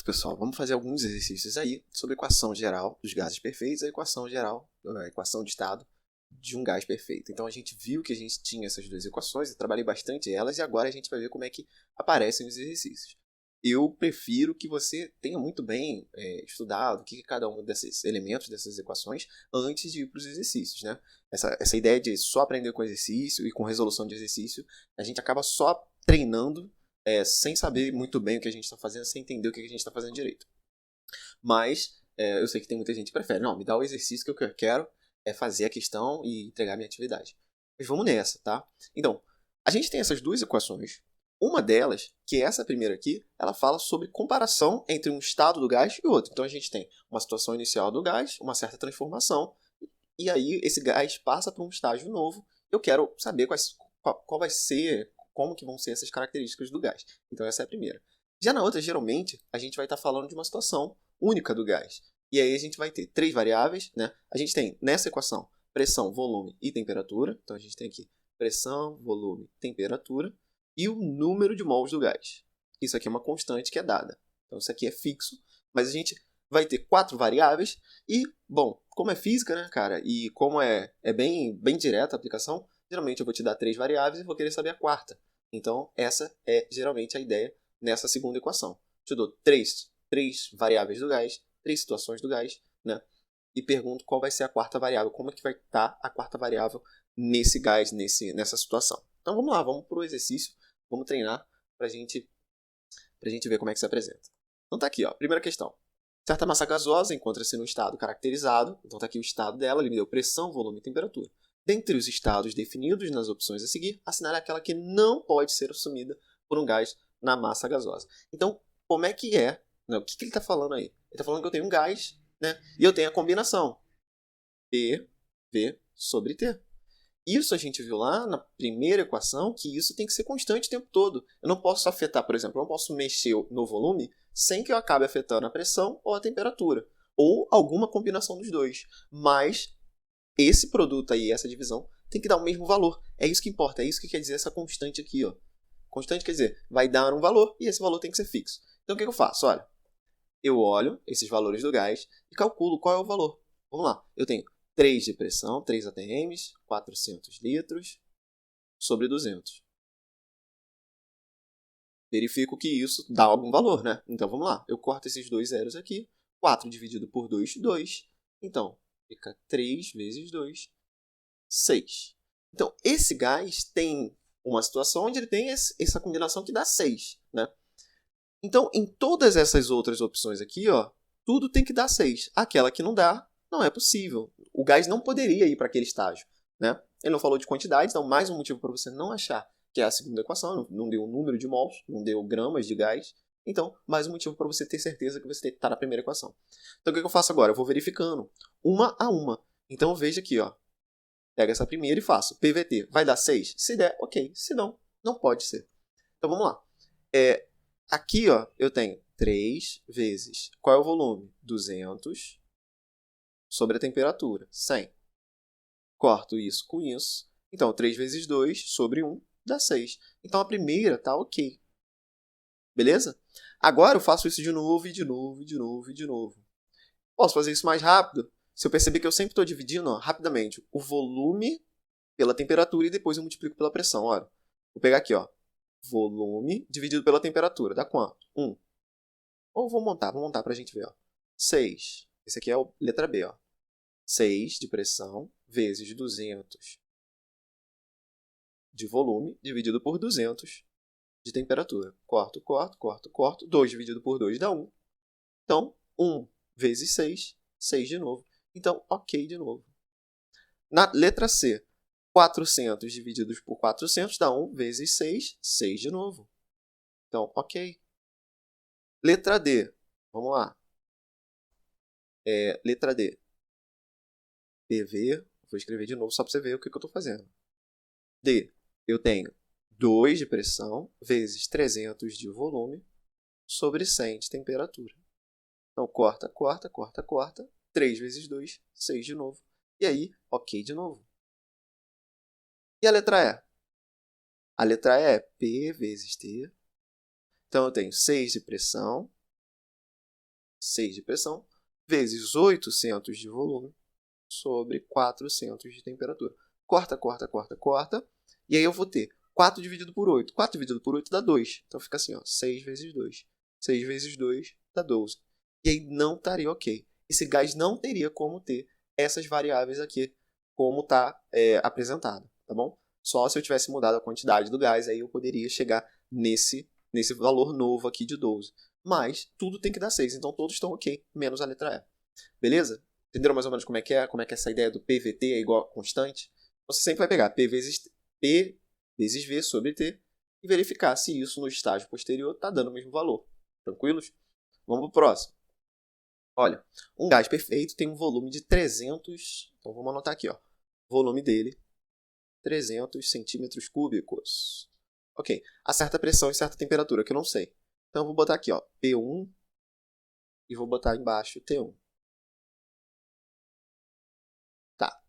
pessoal, vamos fazer alguns exercícios aí sobre a equação geral dos gases perfeitos e a equação geral, a equação de estado de um gás perfeito. Então a gente viu que a gente tinha essas duas equações, eu trabalhei bastante elas e agora a gente vai ver como é que aparecem os exercícios. Eu prefiro que você tenha muito bem estudado o que cada um desses elementos dessas equações antes de ir para os exercícios, né? Essa ideia de só aprender com exercício e com resolução de exercício, a gente acaba só treinando sem saber muito bem o que a gente está fazendo, sem entender o que a gente está fazendo direito. Mas eu sei que tem muita gente que prefere, não, me dá o exercício que eu quero é fazer a questão e entregar minha atividade. Mas vamos nessa, tá? Então, a gente tem essas duas equações. Uma delas, que é essa primeira aqui, ela fala sobre comparação entre um estado do gás e outro. Então a gente tem uma situação inicial do gás, uma certa transformação, e aí esse gás passa para um estágio novo. Eu quero saber qual vai ser, como que vão ser essas características do gás. Então essa é a primeira. Já na outra, geralmente, a gente vai estar falando de uma situação única do gás. E aí a gente vai ter três variáveis, né? A gente tem nessa equação pressão, volume e temperatura. Então a gente tem aqui pressão, volume, temperatura e o número de mols do gás. Isso aqui é uma constante que é dada. Então isso aqui é fixo, mas a gente vai ter quatro variáveis e, bom, como é física, né, cara, e como é bem direta a aplicação, geralmente eu vou te dar três variáveis e vou querer saber a quarta. Então essa é geralmente a ideia nessa segunda equação. Te dou três variáveis do gás, três situações do gás, né? E pergunto qual vai ser a quarta variável, como é que vai estar a quarta variável nesse gás, nessa situação. Então vamos lá, vamos para o exercício, vamos treinar para a gente ver como é que se apresenta. Então tá aqui, ó, primeira questão. Certa massa gasosa encontra-se no estado caracterizado, então tá aqui o estado dela, ele me deu pressão, volume e temperatura. Dentre os estados definidos nas opções a seguir, assinale aquela que não pode ser assumida por um gás na massa gasosa. Então, como é que é? Né, o que ele está falando aí? Ele está falando que eu tenho um gás, né? E eu tenho a combinação PV sobre T. Isso a gente viu lá na primeira equação, que isso tem que ser constante o tempo todo. Eu não posso afetar, por exemplo, eu não posso mexer no volume sem que eu acabe afetando a pressão ou a temperatura. Ou alguma combinação dos dois. Mas esse produto aí, essa divisão, tem que dar o mesmo valor. É isso que importa, é isso que quer dizer essa constante aqui, ó. Constante quer dizer, vai dar um valor e esse valor tem que ser fixo. Então o que eu faço? Olha, eu olho esses valores do gás e calculo qual é o valor. Vamos lá, eu tenho 3 de pressão, 3 atms, 400 litros sobre 200. Verifico que isso dá algum valor, né? Então vamos lá, eu corto esses dois zeros aqui. 4 dividido por 2, 2. Então, fica 3 vezes 2, 6. Então, esse gás tem uma situação onde ele tem essa combinação que dá 6, né? Então, em todas essas outras opções aqui, ó, tudo tem que dar 6. Aquela que não dá, não é possível. O gás não poderia ir para aquele estágio, né? Ele não falou de quantidade, então mais um motivo para você não achar que é a segunda equação, não deu o número de mols, não deu gramas de gás. Então, mais um motivo para você ter certeza que você está na primeira equação. Então, o que eu faço agora? Eu vou verificando uma a uma. Então, veja aqui, ó. Pego essa primeira e faço. PVT. Vai dar 6? Se der, ok. Se não, não pode ser. Então, vamos lá. Aqui, ó, eu tenho 3 vezes... Qual é o volume? 200 sobre a temperatura. 100. Corto isso com isso. Então, 3 vezes 2 sobre 1 dá 6. Então, a primeira tá ok. Beleza? Agora eu faço isso de novo, e de novo, e de novo, e de novo. Posso fazer isso mais rápido? Se eu perceber que eu sempre estou dividindo, ó, rapidamente, o volume pela temperatura e depois eu multiplico pela pressão. Olha, vou pegar aqui, ó, volume dividido pela temperatura. Dá quanto? 1. Ou vou montar para a gente ver. Ó. 6. Esse aqui é a letra B. Ó. 6 de pressão vezes 200 de volume dividido por 200 de temperatura. Corto, corto, corto, corto. 2 dividido por 2 dá 1. Então, 1 vezes 6, 6 de novo. Então, ok de novo. Na letra C, 400 divididos por 400 dá 1 vezes 6, 6 de novo. Então, ok. Letra D, vamos lá. Letra D. PV, vou escrever de novo só para você ver o que eu estou fazendo. D, eu tenho 2 de pressão vezes 300 de volume sobre 100 de temperatura. Então, corta, corta, corta, corta. 3 vezes 2, 6 de novo. E aí, ok de novo. E a letra E? A letra E é P vezes T. Então, eu tenho 6 de pressão 6 de pressão, vezes 800 de volume, sobre 400 de temperatura. Corta, corta, corta, corta. E aí eu vou ter 4 dividido por 8. 4 dividido por 8 dá 2. Então fica assim, ó, 6 vezes 2. 6 vezes 2 dá 12. E aí não estaria ok. Esse gás não teria como ter essas variáveis aqui, como está apresentado, tá bom? Só se eu tivesse mudado a quantidade do gás, aí eu poderia chegar nesse valor novo aqui de 12. Mas tudo tem que dar 6, então todos estão ok, menos a letra E. Beleza? Entenderam mais ou menos como é que é? Como é que essa ideia do PVT é igual a constante? Você sempre vai pegar P vezes V sobre T e verificar se isso no estágio posterior está dando o mesmo valor. Tranquilos? Vamos para o próximo. Olha, um gás perfeito tem um volume de 300... Então vamos anotar aqui, ó. O volume dele, 300 centímetros cúbicos. Ok, a certa pressão e certa temperatura, que eu não sei. Então eu vou botar aqui, ó, P1 e vou botar embaixo T1. Tá.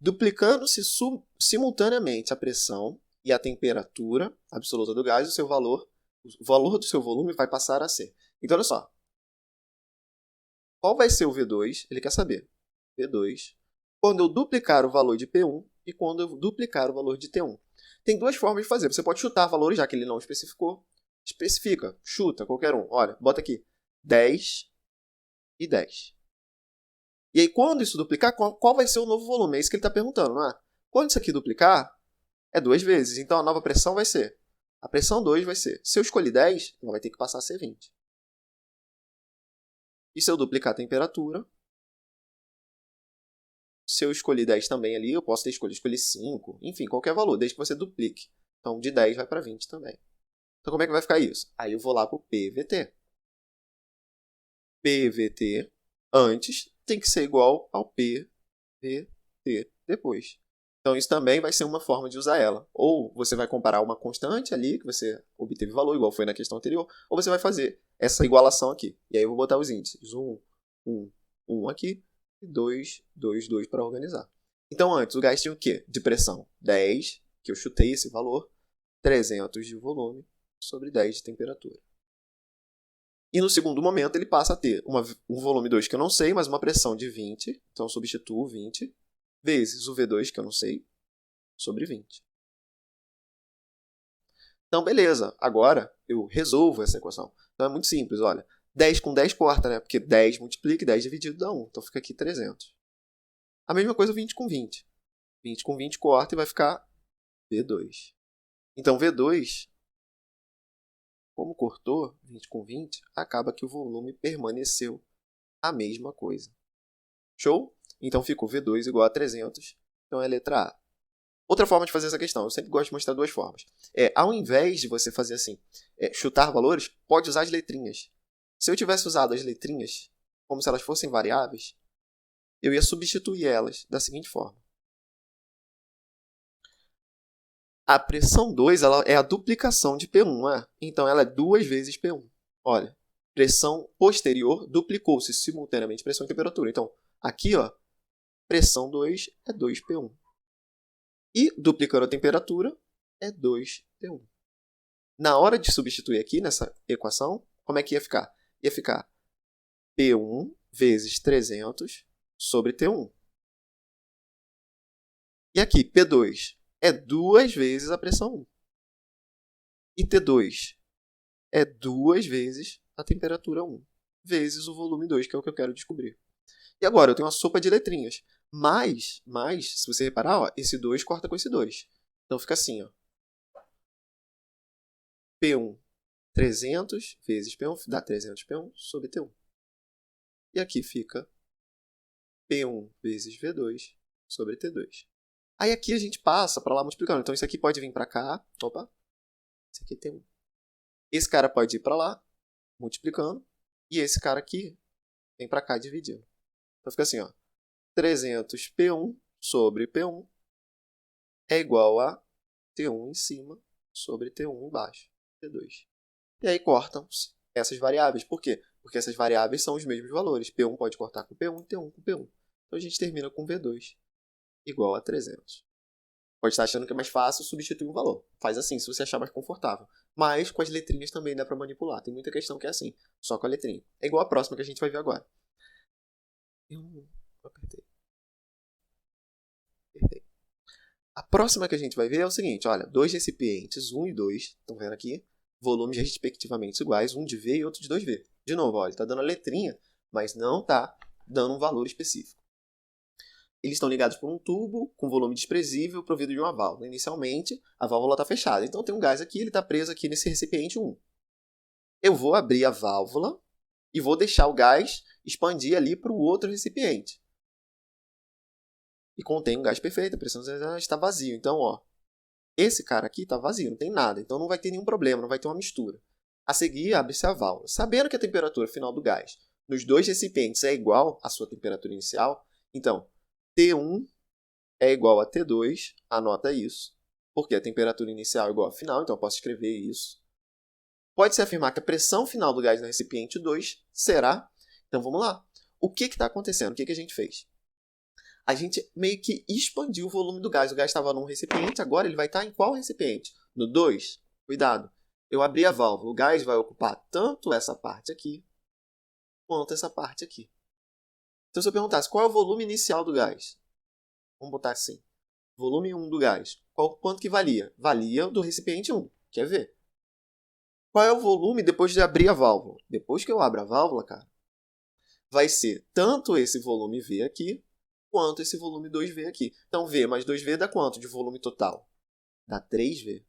Duplicando-se simultaneamente a pressão e a temperatura absoluta do gás, o valor do seu volume vai passar a ser. Então, olha só. Qual vai ser o V2? Ele quer saber. V2. Quando eu duplicar o valor de P1 e quando eu duplicar o valor de T1. Tem duas formas de fazer. Você pode chutar valores, já que ele não especificou. Especifica, chuta, qualquer um. Olha, bota aqui 10 e 10. E aí, quando isso duplicar, qual vai ser o novo volume? É isso que ele está perguntando, não é? Quando isso aqui duplicar, é 2 vezes. Então, a nova pressão vai ser... A pressão 2 vai ser... Se eu escolher 10, ela vai ter que passar a ser 20. E se eu duplicar a temperatura... Se eu escolher 10 também ali, eu posso ter escolher 5. Enfim, qualquer valor, desde que você duplique. Então, de 10 vai para 20 também. Então, como é que vai ficar isso? Aí eu vou lá para o PVT. PVT antes tem que ser igual ao PVT depois. Então, isso também vai ser uma forma de usar ela. Ou você vai comparar uma constante ali, que você obteve valor, igual foi na questão anterior, ou você vai fazer essa igualação aqui. E aí eu vou botar os índices. 1, 1, 1 aqui, e 2, 2, 2 para organizar. Então, antes, o gás tinha o quê? De pressão 10, que eu chutei esse valor, 300 de volume sobre 10 de temperatura. E no segundo momento, ele passa a ter um volume 2 que eu não sei, mas uma pressão de 20. Então, eu substituo 20 vezes o V2, que eu não sei, sobre 20. Então, beleza. Agora, eu resolvo essa equação. Então, é muito simples, olha. 10 com 10 corta, né? Porque 10 multiplica e 10 dividido dá 1. Então, fica aqui 300. A mesma coisa 20 com 20. 20 com 20 corta e vai ficar V2. Então, V2, como cortou 20 com 20, acaba que o volume permaneceu a mesma coisa. Show? Então, ficou V2 igual a 300. Então, é a letra A. Outra forma de fazer essa questão, eu sempre gosto de mostrar duas formas. Ao invés de você fazer assim, chutar valores, pode usar as letrinhas. Se eu tivesse usado as letrinhas como se elas fossem variáveis, eu ia substituir elas da seguinte forma. A pressão 2 ela é a duplicação de P1, não é? Então, ela é 2 vezes P1. Olha, pressão posterior duplicou-se simultaneamente pressão e temperatura. Então, aqui, ó, pressão 2 é 2P1. E, duplicando a temperatura, é 2T1. Na hora de substituir aqui nessa equação, como é que ia ficar? Ia ficar P1 vezes 300 sobre T1. E aqui, P2 é 2 vezes a pressão 1. E T2 é 2 vezes a temperatura 1, vezes o volume 2, que é o que eu quero descobrir. E agora, eu tenho uma sopa de letrinhas. Mas, se você reparar, ó, esse 2 corta com esse 2. Então, fica assim, ó. P1, 300 vezes P1, dá 300 P1 sobre T1. E aqui fica P1 vezes V2 sobre T2. Aí aqui a gente passa para lá multiplicando. Então, isso aqui pode vir para cá. Opa, esse aqui tem 1. Esse cara pode ir para lá, multiplicando. E esse cara aqui vem para cá dividindo. Então, fica assim, ó. 300 P1 sobre P1 é igual a T1 em cima sobre T1 embaixo, T2. E aí cortam-se essas variáveis. Por quê? Porque essas variáveis são os mesmos valores. P1 pode cortar com P1 e T1 com P1. Então a gente termina com V2 igual a 300. Pode estar achando que é mais fácil substituir um valor. Faz assim, se você achar mais confortável. mas com as letrinhas também dá para manipular. Tem muita questão que é assim, só com a letrinha. É igual a próxima que a gente vai ver agora. Eu apertei. Apertei. A próxima que a gente vai ver é o seguinte, olha, dois recipientes, 1 e 2, estão vendo aqui? Volumes respectivamente iguais, um de V e outro de 2V. De novo, olha, está dando a letrinha, mas não está dando um valor específico. Eles estão ligados por um tubo com volume desprezível provido de uma válvula. Inicialmente, a válvula está fechada. Então tem um gás aqui, ele está preso aqui nesse recipiente 1. Eu vou abrir a válvula e vou deixar o gás expandir ali para o outro recipiente. E contém um gás perfeito, a pressão está vazio. Então, ó, esse cara aqui está vazio, não tem nada. Então não vai ter nenhum problema, não vai ter uma mistura. A seguir, abre-se a válvula. Sabendo que a temperatura final do gás nos dois recipientes é igual à sua temperatura inicial, então T1 é igual a T2, anota isso, porque a temperatura inicial é igual à final, então eu posso escrever isso. Pode-se afirmar que a pressão final do gás no recipiente 2 será... Então vamos lá. O que está acontecendo? O que a gente fez? A gente meio que expandiu o volume do gás. O gás estava num recipiente, agora ele vai estar em qual recipiente? No 2? Cuidado. Eu abri a válvula, o gás vai ocupar tanto essa parte aqui, quanto essa parte aqui. Então, se eu perguntasse qual é o volume inicial do gás? Vamos botar assim. Volume 1 do gás. Quanto que valia? Valia do recipiente 1. Quer ver? Qual é o volume depois de abrir a válvula? Depois que eu abro a válvula, cara, vai ser tanto esse volume V aqui, quanto esse volume 2V aqui. Então, V mais 2V dá quanto de volume total? Dá 3V.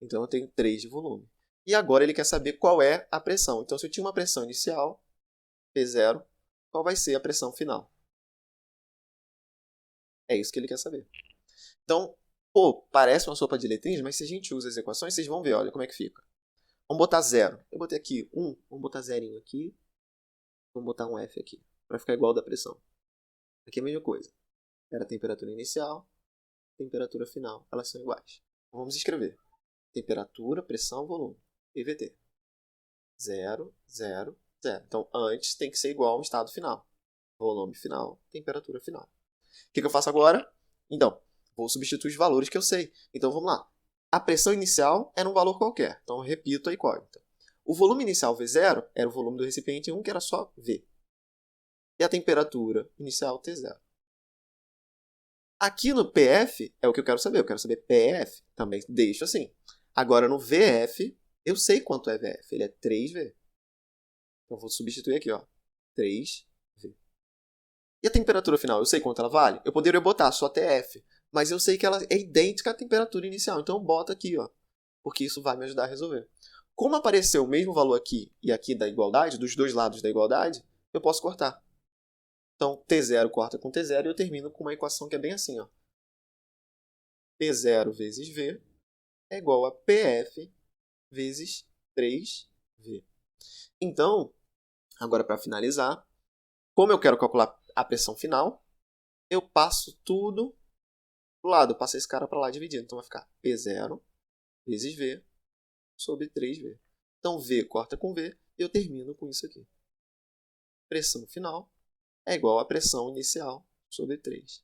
Então, eu tenho 3 de volume. E agora ele quer saber qual é a pressão. Então, se eu tinha uma pressão inicial, P0, qual vai ser a pressão final? É isso que ele quer saber. Então, pô, parece uma sopa de letrinhas, mas se a gente usa as equações, vocês vão ver, olha como é que fica. Vamos botar 0. Eu botei aqui 1, vamos botar 0 aqui, vamos botar um F aqui, para ficar igual da pressão. Aqui é a mesma coisa. Era a temperatura inicial, temperatura final, elas são iguais. Vamos escrever. Temperatura, pressão, volume. PVT. 0, 0, 0. Então, antes tem que ser igual ao estado final. Volume final, temperatura final. O que eu faço agora? Então, vou substituir os valores que eu sei. Então, vamos lá. A pressão inicial era um valor qualquer. Então, eu repito a incógnita. O volume inicial V0 era o volume do recipiente 1, que era só V. E a temperatura inicial T0. Aqui no PF é o que eu quero saber. Eu quero saber PF. Também deixo assim. Agora, no VF, eu sei quanto é VF. Ele é 3V. Então, eu vou substituir aqui, ó. 3V. E a temperatura final, eu sei quanto ela vale? Eu poderia botar só TF, mas eu sei que ela é idêntica à temperatura inicial. Então eu boto aqui, ó, porque isso vai me ajudar a resolver. Como apareceu o mesmo valor aqui e aqui da igualdade, dos dois lados da igualdade, eu posso cortar. Então T0 corta com T0 e eu termino com uma equação que é bem assim, ó. P0 vezes V é igual a PF vezes 3V. Então, agora para finalizar, como eu quero calcular a pressão final, eu passo tudo pro lado. Eu passo esse cara para lá dividido. Então vai ficar P0 vezes V sobre 3V. Então V corta com V e eu termino com isso aqui. Pressão final é igual a pressão inicial sobre 3.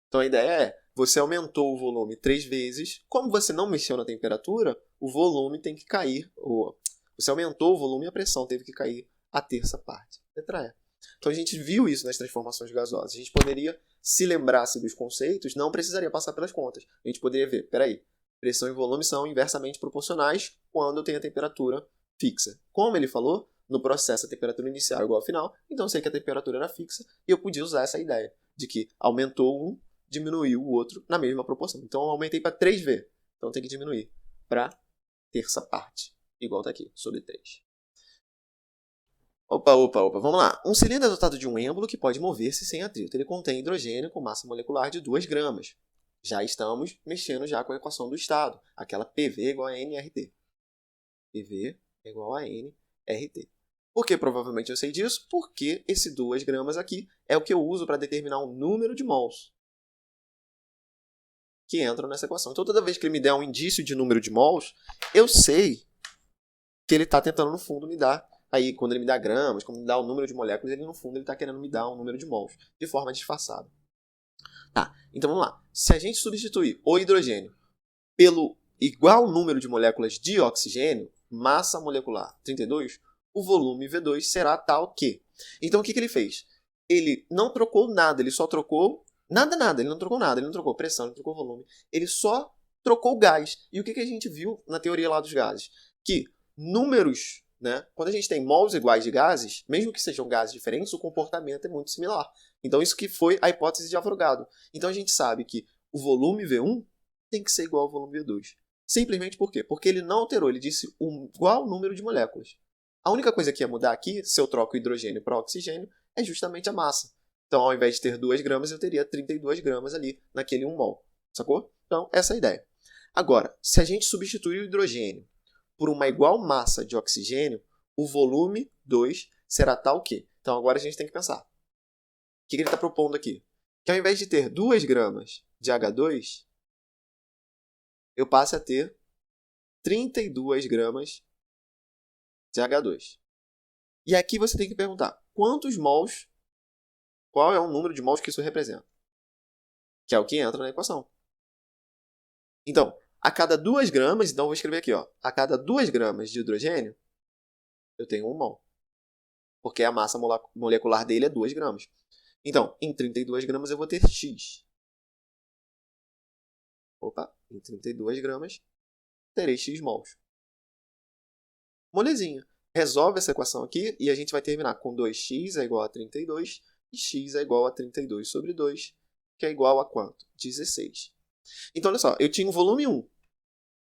Então a ideia é, você aumentou o volume 3 vezes. Como você não mexeu na temperatura, o volume tem que cair. Você aumentou o volume e a pressão teve que cair a terça parte. Letra E. Então a gente viu isso nas transformações gasosas. A gente poderia, se lembrasse dos conceitos, não precisaria passar pelas contas. A gente poderia ver, peraí, pressão e volume são inversamente proporcionais quando eu tenho a temperatura fixa. Como ele falou, no processo a temperatura inicial é igual ao final, então eu sei que a temperatura era fixa e eu podia usar essa ideia de que aumentou um, diminuiu o outro na mesma proporção. Então eu aumentei para 3V, então tem que diminuir para terça parte, igual está aqui, sobre 3. Opa, vamos lá. Um cilindro é dotado de um êmbolo que pode mover-se sem atrito. Ele contém hidrogênio com massa molecular de 2 gramas. Já estamos mexendo já com a equação do estado, aquela PV igual a nRT. PV é igual a nRT. Por que provavelmente eu sei disso? Porque esse 2 gramas aqui é o que eu uso para determinar o número de mols que entram nessa equação. Então, toda vez que ele me der um indício de número de mols, eu sei que ele está tentando, no fundo, me dar. Aí, quando ele me dá gramas, quando ele me dá o número de moléculas, ele, no fundo, ele está querendo me dar um número de mols, de forma disfarçada. Tá, então vamos lá. Se a gente substituir o hidrogênio pelo igual número de moléculas de oxigênio, massa molecular 32, o volume V2 será tal que. Então, o que ele fez? Ele não trocou nada, ele só trocou nada, ele não trocou nada, ele não trocou pressão, ele não trocou volume, ele só trocou o gás. E o que a gente viu na teoria lá dos gases? Que números, né, quando a gente tem mols iguais de gases, mesmo que sejam gases diferentes, o comportamento é muito similar. Então, isso que foi a hipótese de Avogadro. Então, a gente sabe que o volume V1 tem que ser igual ao volume V2. Simplesmente por quê? Porque ele não alterou, ele disse igual número de moléculas. A única coisa que ia mudar aqui, se eu troco hidrogênio para oxigênio, é justamente a massa. Então, ao invés de ter 2 gramas, eu teria 32 gramas ali naquele 1 mol. Sacou? Então, essa é a ideia. Agora, se a gente substituir o hidrogênio por uma igual massa de oxigênio, o volume 2 será tal que. Então, agora a gente tem que pensar. O que ele está propondo aqui? Que ao invés de ter 2 gramas de H2, eu passe a ter 32 gramas de H2. E aqui você tem que perguntar, quantos mols, qual é o número de mols que isso representa? Que é o que entra na equação. Então, a cada 2 gramas, então eu vou escrever aqui, ó, a cada 2 gramas de hidrogênio, eu tenho 1 mol. Porque a massa molecular dele é 2 gramas. Então, em 32 gramas eu vou ter X. Opa, em 32 gramas terei X mols. Molezinha. Resolve essa equação aqui e a gente vai terminar com 2x é igual a 32 e x é igual a 32 sobre 2, que é igual a quanto? 16. Então, olha só, eu tinha um volume 1.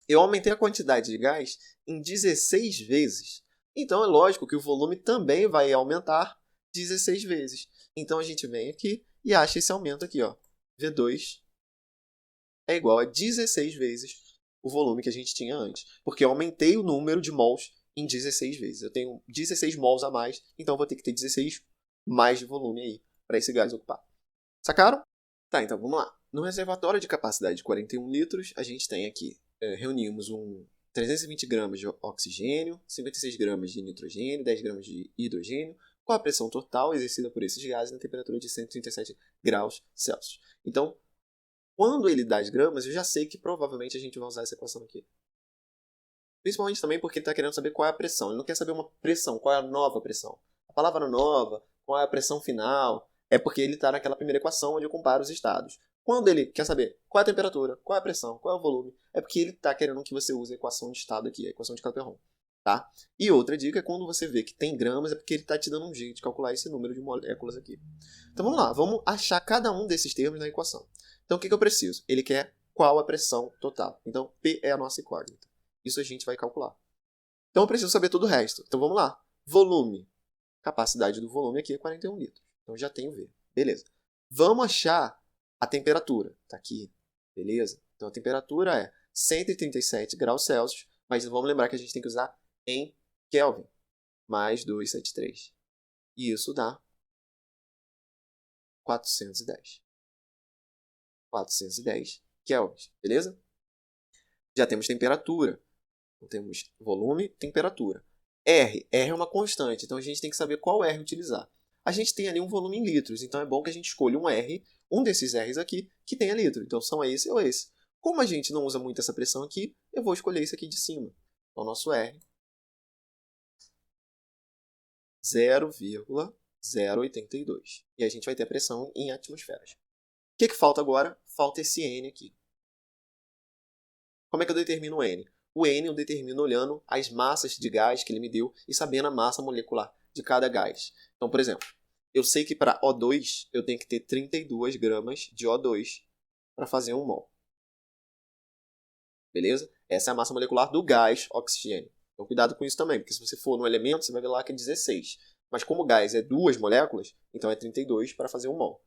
Eu aumentei a quantidade de gás em 16 vezes. Então, é lógico que o volume também vai aumentar 16 vezes. Então, a gente vem aqui e acha esse aumento aqui, ó. V2 é igual a 16 vezes o volume que a gente tinha antes. Porque eu aumentei o número de mols em 16 vezes. Eu tenho 16 mols a mais, então eu vou ter que ter 16 mais de volume aí para esse gás ocupar. Sacaram? Tá, então vamos lá. No reservatório de capacidade de 41 litros, a gente tem aqui, reunimos 320 gramas de oxigênio, 56 gramas de nitrogênio, 10 gramas de hidrogênio, com a pressão total exercida por esses gases na temperatura de 137 graus Celsius. Então, quando ele dá as gramas, eu já sei que provavelmente a gente vai usar essa equação aqui. Principalmente também porque ele está querendo saber qual é a pressão. Ele não quer saber uma pressão, qual é a nova pressão. A palavra nova, qual é a pressão final, é porque ele está naquela primeira equação onde eu comparo os estados. Quando ele quer saber qual é a temperatura, qual é a pressão, qual é o volume, é porque ele está querendo que você use a equação de estado aqui, a equação de Clapeyron. Tá? E outra dica é quando você vê que tem gramas, é porque ele está te dando um jeito de calcular esse número de moléculas aqui. Então vamos lá, vamos achar cada um desses termos na equação. Então o que eu preciso? Ele quer qual a pressão total. Então P é a nossa incógnita. Isso a gente vai calcular. Então eu preciso saber todo o resto. Então vamos lá. Volume. Capacidade do volume aqui é 41 litros. Então já tenho V. Beleza. Vamos achar a temperatura. Está aqui. Beleza? Então a temperatura é 137 graus Celsius. Mas vamos lembrar que a gente tem que usar em Kelvin. Mais 273. E isso dá 410. 410 kelvins. Beleza? Já temos temperatura. Então, temos volume, temperatura. R é uma constante, então a gente tem que saber qual R utilizar. A gente tem ali um volume em litros, então é bom que a gente escolha um R, um desses R's aqui, que tenha litro. Então são esse ou esse. Como a gente não usa muito essa pressão aqui, eu vou escolher esse aqui de cima. Então, nosso R, 0,082. E a gente vai ter a pressão em atmosferas. O que falta agora? Falta esse N aqui. Como é que eu determino o N? O N eu determino olhando as massas de gás que ele me deu e sabendo a massa molecular de cada gás. Então, por exemplo, eu sei que para O2 eu tenho que ter 32 gramas de O2 para fazer 1 mol. Beleza? Essa é a massa molecular do gás oxigênio. Então, cuidado com isso também, porque se você for no elemento, você vai ver lá que é 16. Mas como o gás é 2 moléculas, então é 32 para fazer 1 mol.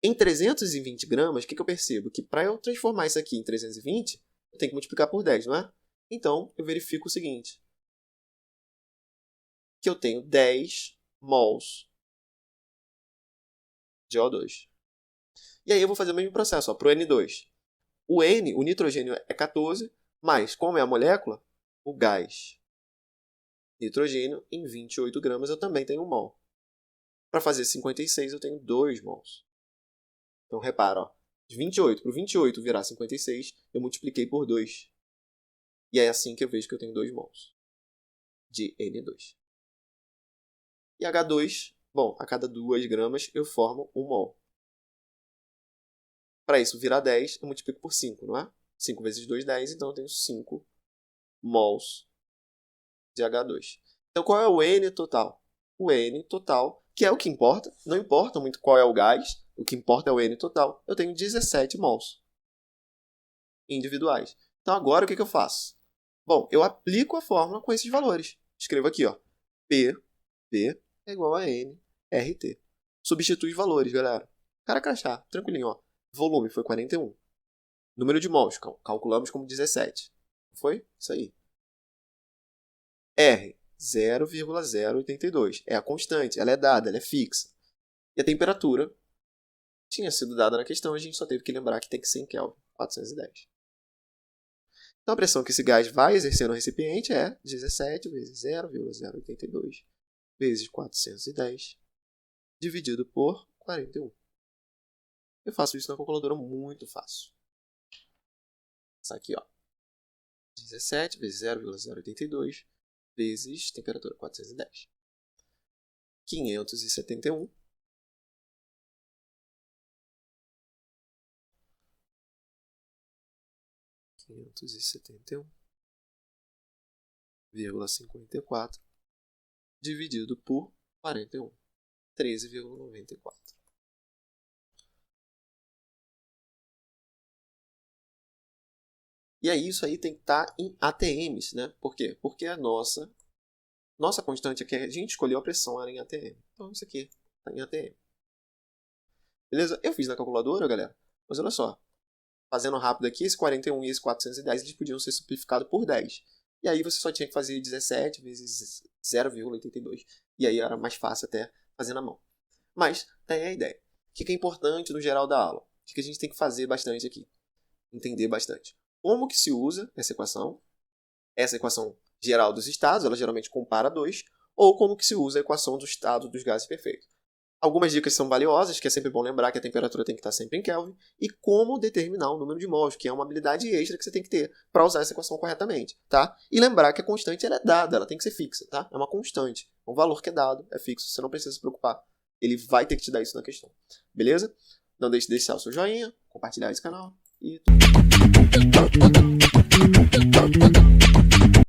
Em 320 gramas, o que eu percebo? Que para eu transformar isso aqui em 320, eu tenho que multiplicar por 10, não é? Então, eu verifico o seguinte. Que eu tenho 10 mols de O2. E aí eu vou fazer o mesmo processo para o N2. O N, o nitrogênio é 14, mas como é a molécula, o gás nitrogênio em 28 gramas eu também tenho 1 mol. Para fazer 56 eu tenho 2 mols. Então repara, ó, De 28 para o 28 virar 56, eu multipliquei por 2. E é assim que eu vejo que eu tenho 2 mols de N2. E H2, bom, a cada 2 gramas eu formo 1 mol. Para isso virar 10, eu multiplico por 5, não é? 5 vezes 2, 10, então eu tenho 5 mols de H2. Então qual é o N total? O N total, que é o que importa, não importa muito qual é o gás, o que importa é o N total. Eu tenho 17 mols individuais. Então agora o que eu faço? Bom, eu aplico a fórmula com esses valores. Escrevo aqui, ó, P é igual a N, RT. Substitui os valores, galera. Cara crachá, tranquilinho, ó. Volume foi 41. Número de mols, calculamos como 17. Foi? Isso aí. R, 0,082. É a constante, ela é dada, ela é fixa. E a temperatura tinha sido dada na questão, a gente só teve que lembrar que tem que ser em Kelvin, 410. Então a pressão que esse gás vai exercer no recipiente é 17 vezes 0,082 vezes 410 dividido por 41. Eu faço isso na calculadora muito fácil. Isso aqui, ó. 17 vezes 0,082 vezes temperatura 410. 571. 571,54 dividido por 41. 13,94. E aí isso aí tem que estar em ATMs, né? Por quê? Porque a nossa constante aqui, a gente escolheu a pressão era em ATM. Então isso aqui está em ATM. Beleza? Eu fiz na calculadora, galera. Mas olha só. Fazendo rápido aqui, esse 41 e esse 410 eles podiam ser simplificados por 10. E aí você só tinha que fazer 17 vezes 0,82. E aí era mais fácil até fazer na mão. Mas tem a ideia. O que é importante no geral da aula? O que a gente tem que fazer bastante aqui? Entender bastante. Como que se usa essa equação? Essa equação geral dos estados, ela geralmente compara 2. Ou como que se usa a equação do estado dos gases perfeitos. Algumas dicas são valiosas, que é sempre bom lembrar que a temperatura tem que estar sempre em Kelvin, e como determinar o número de mols, que é uma habilidade extra que você tem que ter para usar essa equação corretamente, tá? E lembrar que a constante ela é dada, ela tem que ser fixa, tá? É uma constante, é um valor que é dado, é fixo, você não precisa se preocupar. Ele vai ter que te dar isso na questão, beleza? Não deixe de deixar o seu joinha, compartilhar esse canal e...